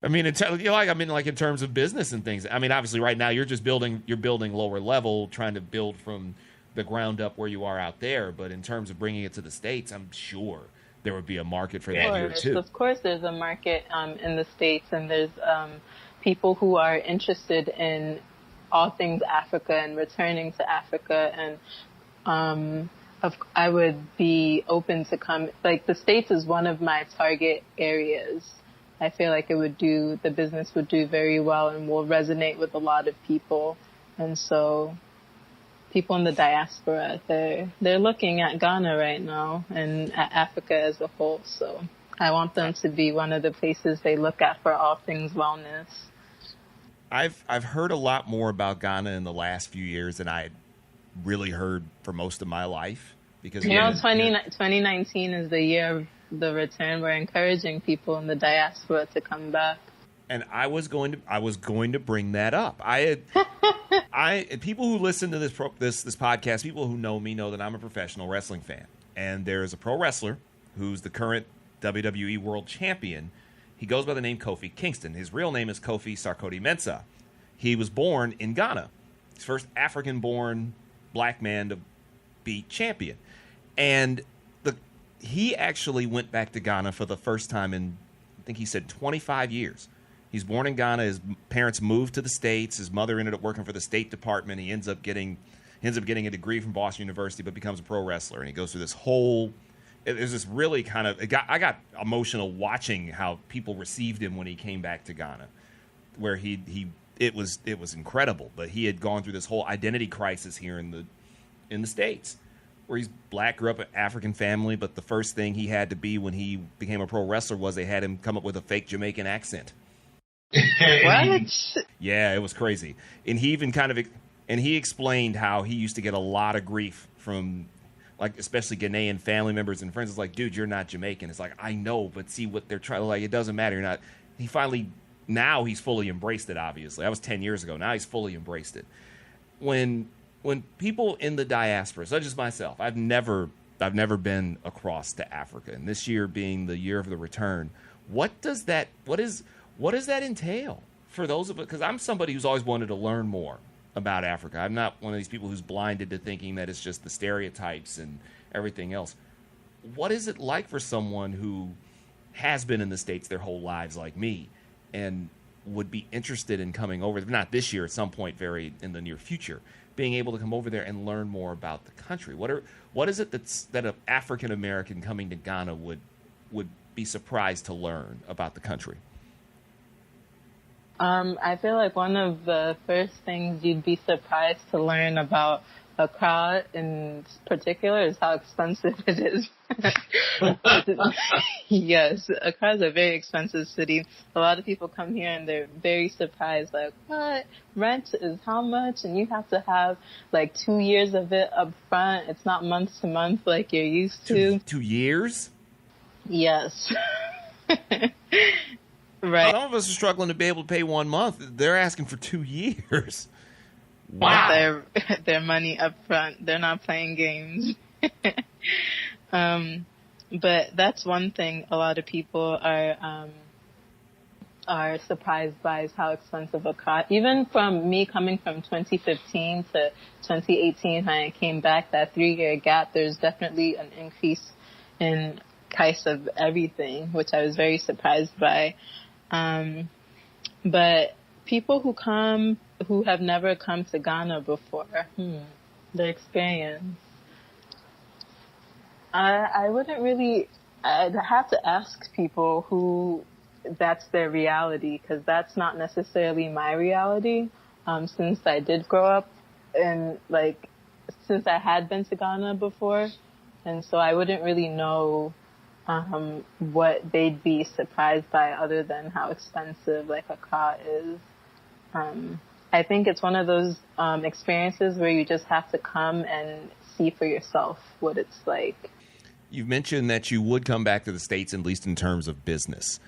I mean, in terms of business and things. I mean, obviously, right now you're building lower level, trying to build from the ground up where you are out there. But in terms of bringing it to the States, I'm sure there would be a market for that here too. Of course, there's a market in the States, and there's people who are interested in all things Africa and returning to Africa, and I would be open to come. Like, the States is one of my target areas. I feel like the business would do very well and will resonate with a lot of people. And so people in the diaspora, they're looking at Ghana right now and at Africa as a whole. So I want them to be one of the places they look at for all things wellness. I've heard a lot more about Ghana in the last few years than I had really heard for most of my life. Because 2019 is the year of the return. We're encouraging people in the diaspora to come back. And I was going to bring that up. People who listen to this podcast, people who know me know that I'm a professional wrestling fan. And there's a pro wrestler who's the current WWE World Champion. He goes by the name Kofi Kingston. His real name is Kofi Sarkodie-Mensah. He was born in Ghana. He's the first African-born black man to be champion. And he actually went back to Ghana for the first time in, I think he said, 25 years. He's born in Ghana. His parents moved to the States. His mother ended up working for the State Department. He ends up getting a degree from Boston University, but becomes a pro wrestler. And he goes through this whole... It was this really kind of... I got emotional watching how people received him when he came back to Ghana, where it was incredible. But he had gone through this whole identity crisis here in the States, where he's black, grew up in an African family, but the first thing he had to be when he became a pro wrestler was they had him come up with a fake Jamaican accent. What? Yeah, it was crazy. And he even he explained how he used to get a lot of grief from, like, especially Ghanaian family members and friends. It's like, dude, you're not Jamaican. It's like, I know, but see what they're trying, like, it doesn't matter. You're not. Now he's fully embraced it, obviously. That was 10 years ago. Now he's fully embraced it. When people in the diaspora, such as myself, I've never been across to Africa, and this year being the year of the return, what does that entail for those of us? Because I'm somebody who's always wanted to learn more about Africa. I'm not one of these people who's blinded to thinking that it's just the stereotypes and everything else. What is it like for someone who has been in the States their whole lives, like me, and would be interested in coming over, not this year, at some point very in the near future, being able to come over there and learn more about the country? What is it that an African American coming to Ghana would be surprised to learn about the country? I feel like one of the first things you'd be surprised to learn about Accra in particular is how expensive it is. Yes, Accra is a very expensive city. A lot of people come here and they're very surprised, like, what? Rent is how much? And you have to have like 2 years of it up front. It's not month to month like you're used to. 2 years? Yes. Right. Some of us are struggling to be able to pay 1 month. They're asking for 2 years. Wow. Their money up front. They're not playing games. But that's one thing a lot of people are surprised by, is how expensive Accra. Even from me coming from 2015 to 2018 when I came back, that 3-year gap, there's definitely an increase in price of everything, which I was very surprised by. But people who have never come to Ghana before, the experience. I'd have to ask people who that's their reality, because that's not necessarily my reality. Since I did grow up and since I had been to Ghana before, and so I wouldn't really know what they'd be surprised by other than how expensive Accra is. I think it's one of those experiences where you just have to come and see for yourself what it's like. You've mentioned that you would come back to the States, at least in terms of business.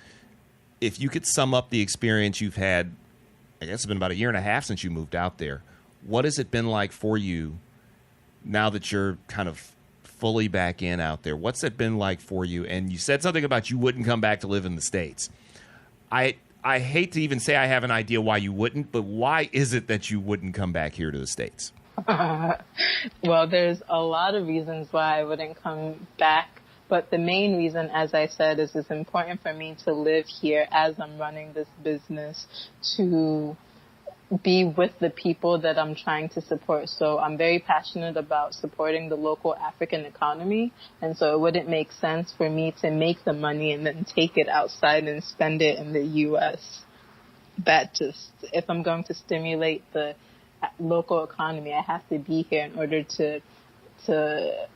If you could sum up the experience you've had, I guess it's been about 1.5 years since you moved out there. What has it been like for you now that you're kind of fully back in out there? What's it been like for you? And you said something about you wouldn't come back to live in the States. I hate to even say I have an idea why you wouldn't, but why is it that you wouldn't come back here to the States? Well, there's a lot of reasons why I wouldn't come back. But the main reason, as I said, is it's important for me to live here as I'm running this business, to be with the people that I'm trying to support. So I'm very passionate about supporting the local African economy. And so it wouldn't make sense for me to make the money and then take it outside and spend it in the U.S. If I'm going to stimulate the local economy. I have to be here in order to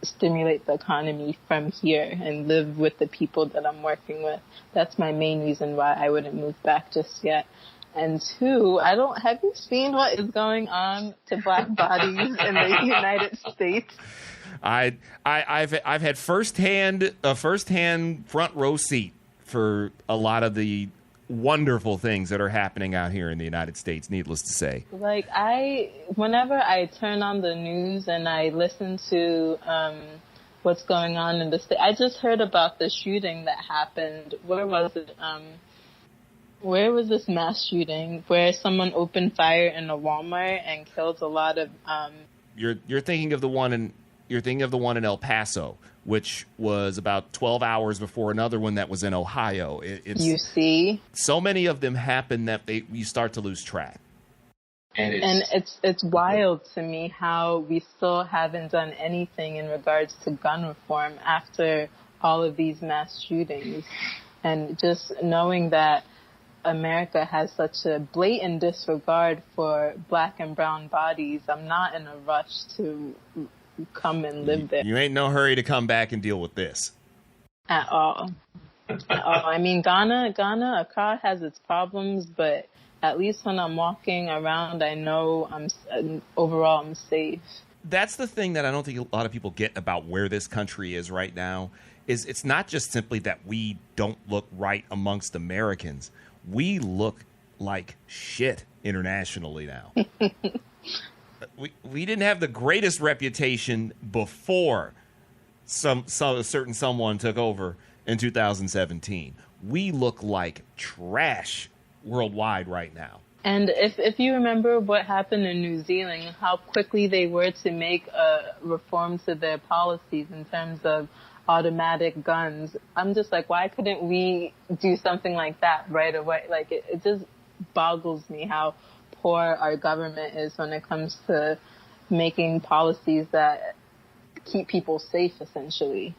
stimulate the economy from here and live with the people that I'm working with. That's my main reason why I wouldn't move back just yet. And two, have you seen what is going on to Black bodies in the United States? I've had a firsthand front row seat for a lot of the wonderful things that are happening out here in the United States, needless to say. Like, whenever I turn on the news and I listen to what's going on in the state, I just heard about the shooting that happened. Where was it? Where was this mass shooting where someone opened fire in a Walmart and killed a lot of? You're thinking of the one in El Paso, which was about 12 hours before another one that was in Ohio. You see? So many of them happen that you start to lose track. And it's wild to me how we still haven't done anything in regards to gun reform after all of these mass shootings. And just knowing that America has such a blatant disregard for Black and brown bodies, I'm not in a rush to come and live there. You ain't no hurry to come back and deal with this. At all. I mean, Ghana, Accra has its problems, but at least when I'm walking around, I know overall I'm safe. That's the thing that I don't think a lot of people get about where this country is right now, is it's not just simply that we don't look right amongst Americans. We look like shit internationally now. We didn't have the greatest reputation before a certain someone took over in 2017. We look like trash worldwide right now. And if you remember what happened in New Zealand, how quickly they were to make a reform to their policies in terms of automatic guns, I'm just like, why couldn't we do something like that right away? Like, it just boggles me how poor our government is when it comes to making policies that keep people safe, essentially.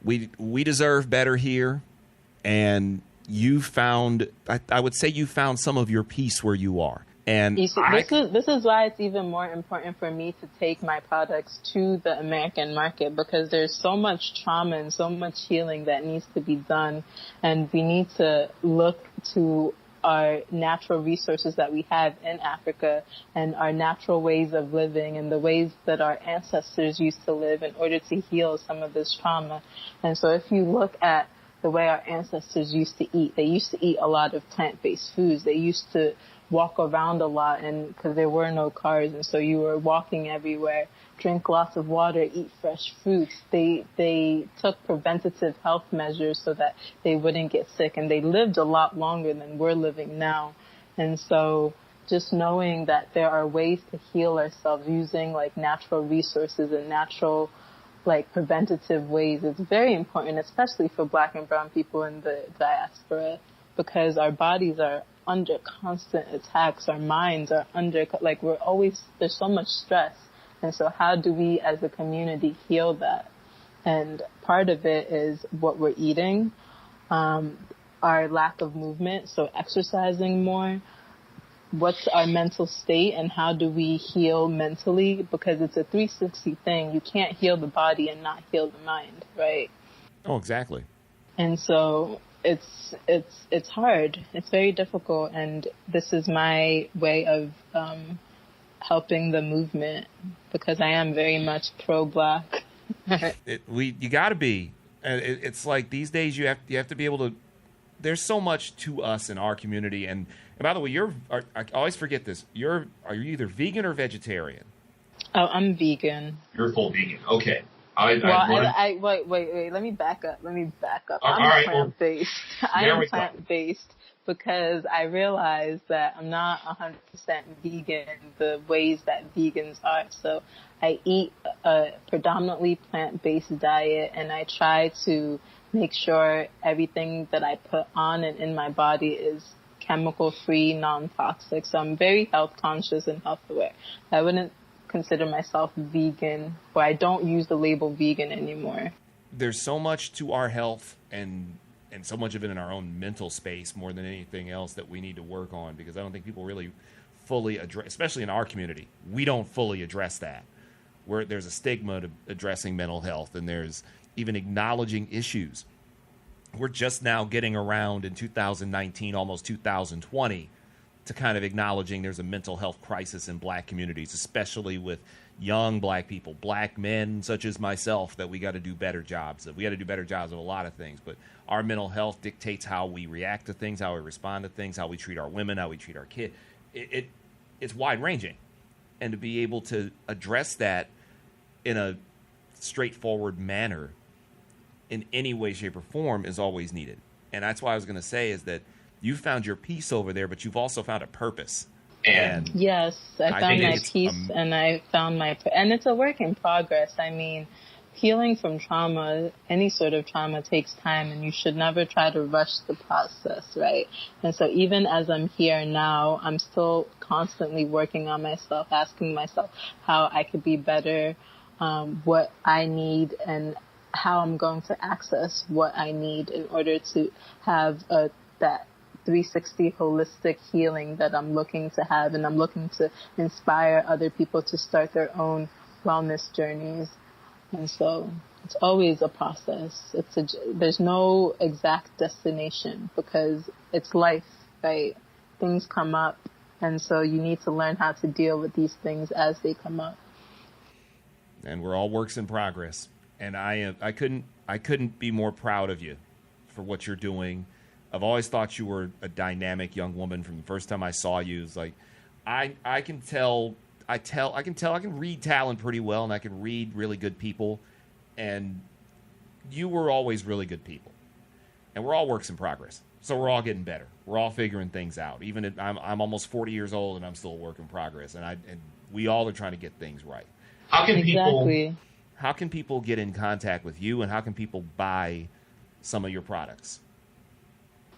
We deserve better here, and you found, I would say you found some of your peace where you are. And you see, this is why it's even more important for me to take my products to the American market, because there's so much trauma and so much healing that needs to be done, and we need to look to our natural resources that we have in Africa and our natural ways of living and the ways that our ancestors used to live in order to heal some of this trauma. And so if you look at the way our ancestors used to eat, they used to eat a lot of plant-based foods. They used to walk around a lot, and because there were no cars, and so you were walking everywhere, drink lots of water, eat fresh fruits. They took preventative health measures so that they wouldn't get sick, and they lived a lot longer than we're living now. And so just knowing that there are ways to heal ourselves using like natural resources and natural like preventative ways is very important, especially for Black and brown people in the diaspora, because our bodies are under constant attacks. Our minds are under, like, there's so much stress. And so how do we as a community heal that? And part of it is what we're eating, our lack of movement, so exercising more. What's our mental state and how do we heal mentally? Because it's a 360 thing. You can't heal the body and not heal the mind, right? Oh, exactly. And so it's hard. It's very difficult, and this is my way of helping the movement, because I am very much pro-Black. You got to be. It's like these days you have to be able to. There's so much to us in our community, and by the way, I always forget this. Are you either vegan or vegetarian? Oh, I'm vegan. You're full vegan. Okay. Wait. Let me back up. I'm plant-based. I am plant-based because I realized that I'm not 100% vegan the ways that vegans are. So I eat a predominantly plant-based diet, and I try to make sure everything that I put on and in my body is chemical-free, non-toxic. So I'm very health-conscious and health-aware. I wouldn't consider myself vegan, or I don't use the label vegan anymore. There's so much to our health and so much of it in our own mental space more than anything else that we need to work on, because I don't think people really fully address, especially in our community, we don't fully address that. Where there's a stigma to addressing mental health, and there's even acknowledging issues. We're just now getting around in 2019, almost 2020, to kind of acknowledging there's a mental health crisis in black communities, especially with young black people, black men such as myself, that we got to do better jobs. We got to do better jobs of a lot of things, but our mental health dictates how we react to things, how we respond to things, how we treat our women, how we treat our kids. It's wide ranging, and to be able to address that in a straightforward manner in any way, shape, or form is always needed. And that's why I was going to say is that you found your peace over there, but you've also found a purpose. And yes, I found my peace, and I found and it's a work in progress. I mean, healing from trauma, any sort of trauma, takes time, and you should never try to rush the process, right? And so even as I'm here now, I'm still constantly working on myself, asking myself how I could be better, what I need, and how I'm going to access what I need in order to have that 360 holistic healing that I'm looking to have, and I'm looking to inspire other people to start their own wellness journeys. And so it's always a process. There's no exact destination because it's life, right? Things come up, and so you need to learn how to deal with these things as they come up. And we're all works in progress. And I couldn't be more proud of you for what you're doing. I've always thought you were a dynamic young woman from the first time I saw you. It's like I can read talent pretty well, and I can read really good people, and you were always really good people. And we're all works in progress. So we're all getting better. We're all figuring things out. Even if I'm almost 40 years old and I'm still a work in progress, and we all are trying to get things right. How can people get in contact with you, and how can people buy some of your products?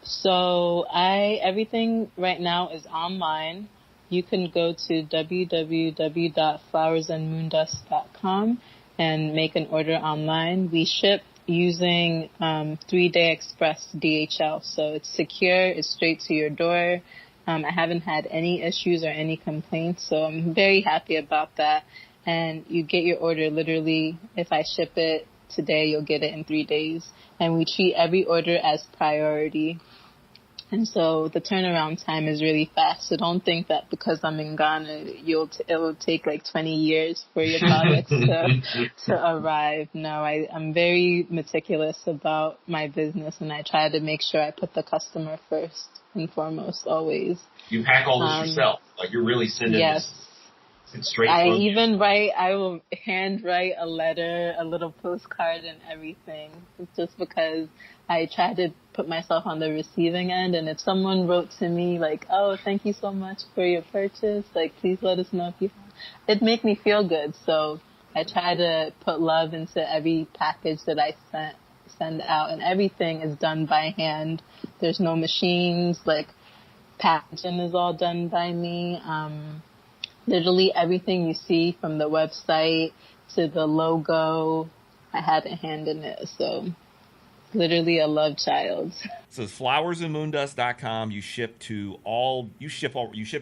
So everything right now is online. You can go to www.flowersandmoondust.com and make an order online. We ship using 3-day express DHL, so it's secure, it's straight to your door. I haven't had any issues or any complaints, so I'm very happy about that. And you get your order literally, if I ship it today, you'll get it in 3 days. And we treat every order as priority. And so the turnaround time is really fast. So don't think that because I'm in Ghana, it will take like 20 years for your products to arrive. No, I'm very meticulous about my business, and I try to make sure I put the customer first and foremost always. You pack all this yourself. Like you're really sending this. It's straight I will hand write a letter, a little postcard and everything. It's just because I try to put myself on the receiving end. And if someone wrote to me like, oh, thank you so much for your purchase, like, please let us know if you have, it'd make me feel good. So I try to put love into every package that I send out, and everything is done by hand. There's no machines, like packaging is all done by me. Literally everything you see from the website to the logo, I had a hand in it. So literally a love child. So it's flowersandmoondust.com. You ship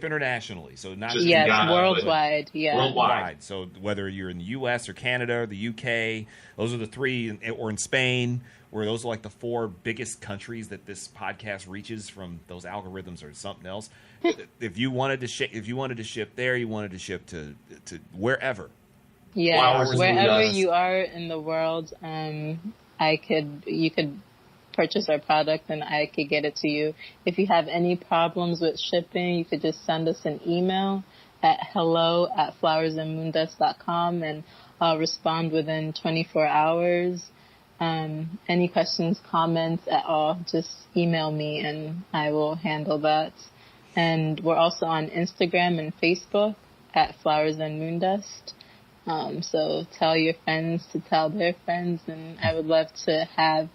internationally. So not just Ghana, worldwide. Yeah. Worldwide. So whether you're in the US or Canada or the UK, those are the three, or in Spain, where those are like the 4 biggest countries that this podcast reaches from those algorithms or something else. If you wanted to ship there, you wanted to ship to wherever. Yeah, wherever you are in the world, you could purchase our product and I could get it to you. If you have any problems with shipping, you could just send us an email at hello@flowersandmoondust.com, and I'll respond within 24 hours. Any questions, comments at all, just email me and I will handle that. And we're also on Instagram and Facebook at Flowers and Moondust. So tell your friends to tell their friends, and I would love to have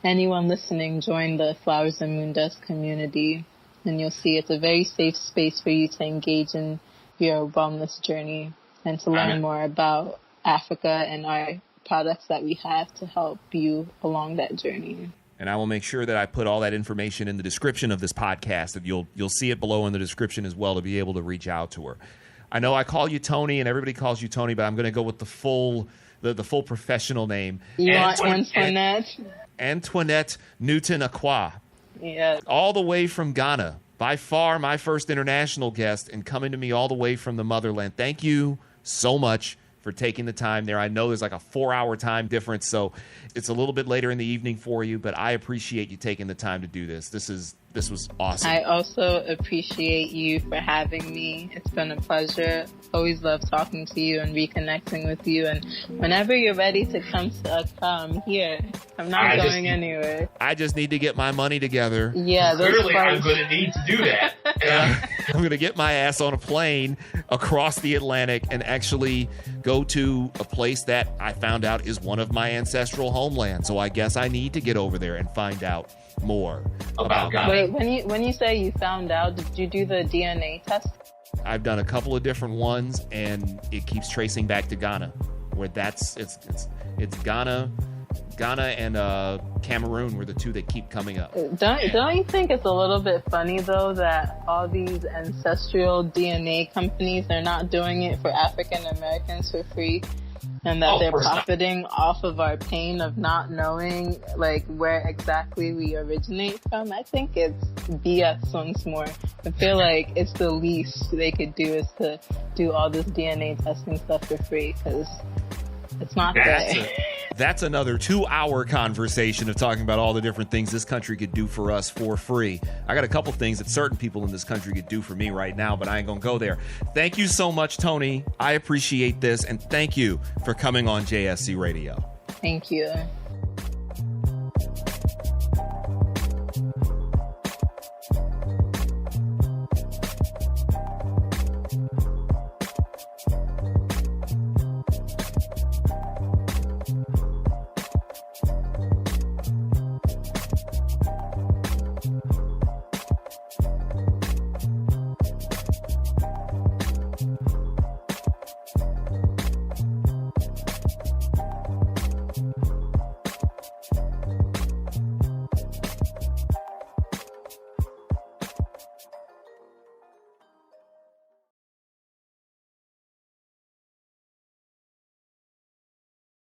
anyone listening join the Flowers and Moondust community. And you'll see it's a very safe space for you to engage in your wellness journey and to learn more about Africa and our products that we have to help you along that journey. And I will make sure that I put all that information in the description of this podcast. And you'll see it below in the description as well to be able to reach out to her. I know I call you Toni, and everybody calls you Toni, but I'm going to go with the full professional name. You want Antoinette? Antoinette Newton-Acquah. Yeah. All the way from Ghana. By far my first international guest, and coming to me all the way from the motherland. Thank you so much for taking the time there. I know there's like a 4-hour time difference, so it's a little bit later in the evening for you, but I appreciate you taking the time to do this. This was awesome. I also appreciate you for having me. It's been a pleasure. Always love talking to you and reconnecting with you. And whenever you're ready to come to Accra, I'm here. I'm not going anywhere. I just need to get my money together. Yeah, clearly I'm going to need to do that. I'm going to get my ass on a plane across the Atlantic and actually go to a place that I found out is one of my ancestral homelands. So I guess I need to get over there and find out more about God. Wait, when you say you found out, did you do the DNA test? I've done a couple of different ones, and it keeps tracing back to Ghana, where it's Ghana and Cameroon were the two that keep coming up. Don't you think it's a little bit funny though that all these ancestral DNA companies are not doing it for African Americans for free? And that they're profiting off of our pain of not knowing like where exactly we originate from. I think it's BS once more. I feel like it's the least they could do is to do all this DNA testing stuff for free, because it's not fair. That's another 2-hour conversation of talking about all the different things this country could do for us for free. I got a couple things that certain people in this country could do for me right now, but I ain't gonna go there. Thank you so much, Toni. I appreciate this, and thank you for coming on JSC Radio. Thank you.